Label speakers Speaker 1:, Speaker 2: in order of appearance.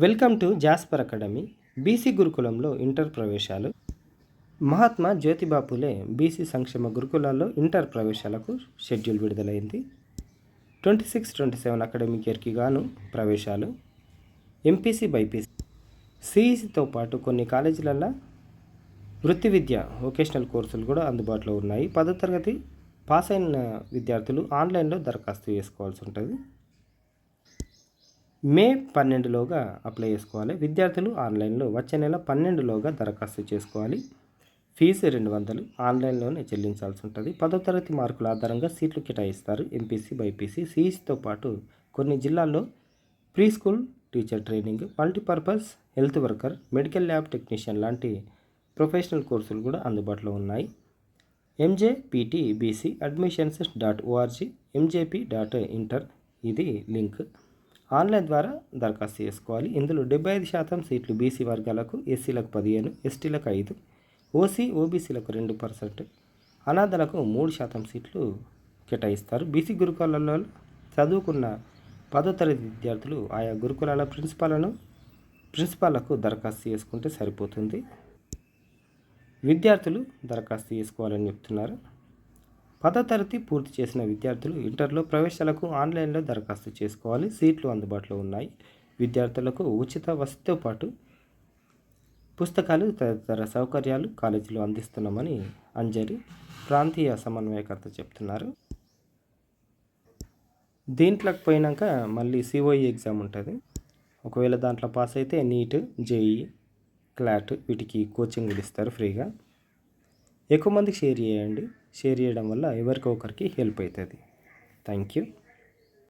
Speaker 1: Welcome to Jasper academy. BC గురుకులంలో inter ప్రవేశాలు. Mahatma Jyotiba Phule BC సంక్షేమ గురుకులాల్లో ఇంటర్ ప్రవేశాలకు షెడ్యూల్ విడుదలైంది. 26-27 అకాడమిక్ ఇయర్కి గాను ప్రవేశాలు ఎంపీసీ బైపీసీ సిఈసితో పాటు కొన్ని కాలేజీలలో వృత్తి విద్య వొకేషనల్ కోర్సులు కూడా అందుబాటులో ఉన్నాయి. 10వ తరగతి పాస్ అయిన విద్యార్థులు ఆన్లైన్లో దరఖాస్తు చేసుకోవాల్సి ఉంటుంది. మే 12లోగా అప్లై చేసుకోవాలి. విద్యార్థులు ఆన్లైన్లో వచ్చే నెల 12లోగా దరఖాస్తు చేసుకోవాలి. ఫీజు 200 ఆన్లైన్లోనే చెల్లించాల్సి ఉంటుంది. 10వ తరగతి మార్కుల ఆధారంగా సీట్లు కేటాయిస్తారు. ఎంపీసీ బైపీసీ సిఈసితో పాటు కొన్ని జిల్లాల్లో pre school teacher training, multipurpose health worker, medical lab technician లాంటి ప్రొఫెషనల్ కోర్సులు కూడా అందుబాటులో ఉన్నాయి. MJPTBC admissions.org mjp.inter ఇది లింక్. ఆన్లైన్ ద్వారా దరఖాస్తు చేసుకోవాలి. ఇందులో 75% సీట్లు బీసీ వర్గాలకు, ఎస్సీలకు 15, ఎస్టీలకు 5, ఓసీ ఓబీసీలకు 2%, అనాథలకు 3% సీట్లు కేటాయిస్తారు. బీసీ గురుకులాలలో చదువుకున్న 10వ తరగతి విద్యార్థులు ఆయా గురుకులాల ప్రిన్సిపాల్లకు దరఖాస్తు చేసుకుంటే సరిపోతుంది. విద్యార్థులు దరఖాస్తు చేసుకోవాలని చెప్తున్నారు. 10వ తరగతి పూర్తి చేసిన విద్యార్థులు ఇంటర్లో ప్రవేశాలకు ఆన్లైన్లో దరఖాస్తు చేసుకోవాలి. సీట్లు అందుబాటులో ఉన్నాయి. విద్యార్థులకు ఉచిత వసతితో పాటు పుస్తకాలు తదితర సౌకర్యాలు కాలేజీలో అందిస్తున్నామని అంజరి ప్రాంతీయ సమన్వయకర్త చెప్తున్నారు. దీంట్లోకి పోయినాక మళ్ళీ COE ఎగ్జామ్ ఉంటుంది. ఒకవేళ దాంట్లో పాస్ అయితే నీట్, జేఈ, క్లాట్ వీటికి కోచింగ్ కూడా ఇస్తారు ఫ్రీగా. ఎక్కువ మందికి షేర్ చేయండి. షేర్ చేయడం వల్ల ఎవరికొకరికి హెల్ప్ అవుతుంది. Thank you.